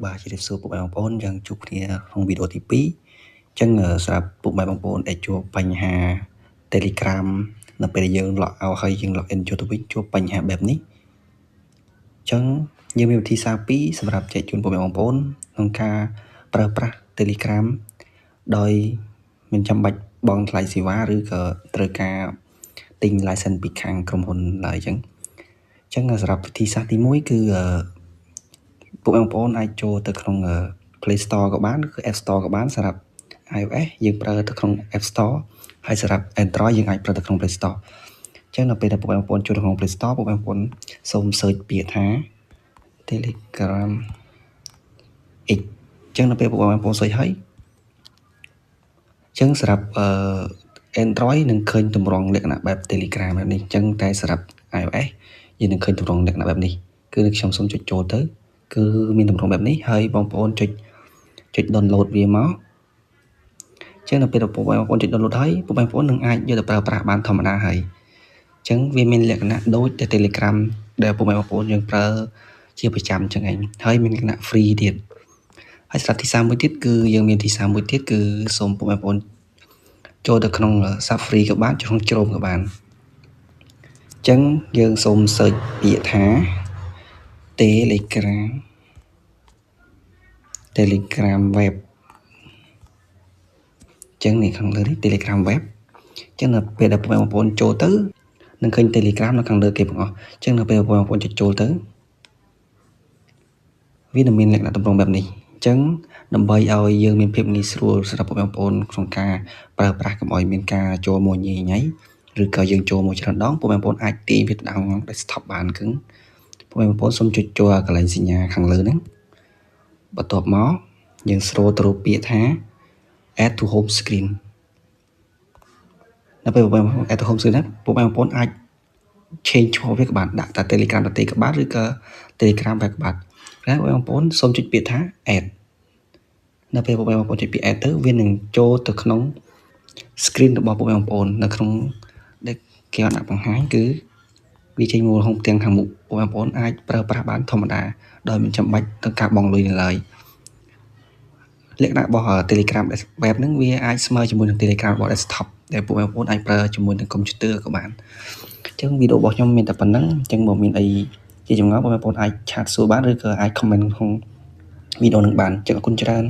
បាទជម្រាបសួរពុកម៉ែបងប្អូនយើងជួបគ្នាក្នុងវីដេអូទី2អញ្ចឹងសម្រាប់ពុកម៉ែបងប្អូនដែលជួបបញ្ហា Telegram នៅពេលយើង log out ហើយយើង log in ចូលទៅវិញជួបបញ្ហាបែបនេះអញ្ចឹងយើងមានវិធីសាស្ត្រពីរសម្រាប់ចែកជូនពុកម៉ែបងប្អូនក្នុងការប្រើប្រាស់ Telegram ដោយមិនចាំបាច់បង់ថ្លៃសេវាឬក៏ត្រូវការទិញ license ពីខាងក្រុមហ៊ុនឡើយអញ្ចឹងសម្រាប់វិធីសាស្ត្រទី1គឺពុកបងប្អូនអាចចូលទៅក្នុង Play Store ក៏បានឬក៏ App Store ក៏បានសម្រាប់ iOS យើងប្រើទៅក្នុង App Store ហើយសម្រាប់ Android យើងអាចប្រើទៅក្នុង Play Store អញ្ចឹងនៅពេលដែលពុកបងប្អូនចូលទៅក្នុង Play Store ពុកបងប្អូនសូម search ពាក្យថា Telegram X អញ្ចឹងនៅពេលពុកបងប្អូន search ហើយអញ្ចឹងសម្រាប់ Android នឹងឃើញទម្រង់លក្ខណៈបែប Telegram បែបនេះអញ្ចឹងតែសម្រាប់ iOS យើងនឹងឃើញទម្រង់លក្ខណៈបែបនេះគឺខ្ញុំសូមចុចចូលទៅគឺមានទម្រង់បែបនេះហើយបងប្អូនចុច download វាមកអញ្ចឹងនៅពេលពុកបងប្អូនចុច download ហើយពុកបងប្អូននឹងអាចយកទៅប្រើប្រាស់បានធម្មតាហើយអញ្ចឹងវាមានលក្ខណៈដូចតែ Telegram ដែលពុកបងប្អូនយើងប្រើជាប្រចាំអញ្ចឹងឯងហើយមានលក្ខណៈ free ទៀតហើយស្រាប់ទីសាមួយទៀតគឺយើងមានទីសាមួយទៀតគឺសូមពុកបងប្អូនចូលទៅក្នុង Safari ក៏បានចូលក្នុង Chrome ក៏បានអញ្ចឹងយើងសូម search ពាក្យថា Telegram web អញ្ចឹងនេះខាងលើនេះ Telegram web អញ្ចឹងនៅពេលដែលបងប្អូនចូលទៅនឹងឃើញ Telegram នៅខាងលើគេទាំងអស់អញ្ចឹងនៅពេលបងប្អូនចុចចូលទៅវានឹងមានលក្ខណៈទម្រង់បែបនេះអញ្ចឹងដើម្បីឲ្យយើងមានភាពងាយស្រួលសម្រាប់បងប្អូនក្នុងការប្រើប្រាស់កុំឲ្យមានការចូលមកញ៉ៃញ៉ៃឬក៏យើងចូលមកច្រើនដងបងប្អូនអាចទាញវាទៅដល់ desktop បានគឺបងប្អូនសូមចុចចូលកន្លែងសញ្ញាខាងលើហ្នឹងបន្ទាប់មកយើង scroll ទៅរកពាក្យថា add to home screen នៅពេលបងប្អូន add to home screen ហ្នឹងបងប្អូនអាច change ឈ្មោះវាក៏បានដាក់តែ Telegram ទៅទេក៏បានឬក៏ Telegram បែបក៏បានហើយបងប្អូនសូមចុចពាក្យថា add នៅពេលបងប្អូនចុចពាក្យ add ទៅវានឹងចូលទៅក្នុង screen របស់បងប្អូននៅក្នុងដែលគេអត់ដាក់បង្ហាញគឺវាចេញមកក្នុងផ្ទាំងខាងមុខបងប្អូនអាចប្រើប្រាស់បានធម្មតាដោយមិនចាំបាច់ត្រូវការបង់លុយនៅឡើយលក្ខណៈរបស់ Telegram web ហ្នឹងវាអាចស្មើជាមួយនឹង Telegram របស់ desktop ដែលបងប្អូនអាចប្រើជាមួយនឹង computer ក៏បានអញ្ចឹងវីដេអូរបស់ខ្ញុំមានតែប៉ុណ្្នឹងអញ្ចឹងបើមានអីជាចម្ងល់បងប្អូនអាចឆាតសួរបានឬក៏អាច comment ក្នុងវីដេអូនឹងបានអញ្ចឹងអរគុណច្រើន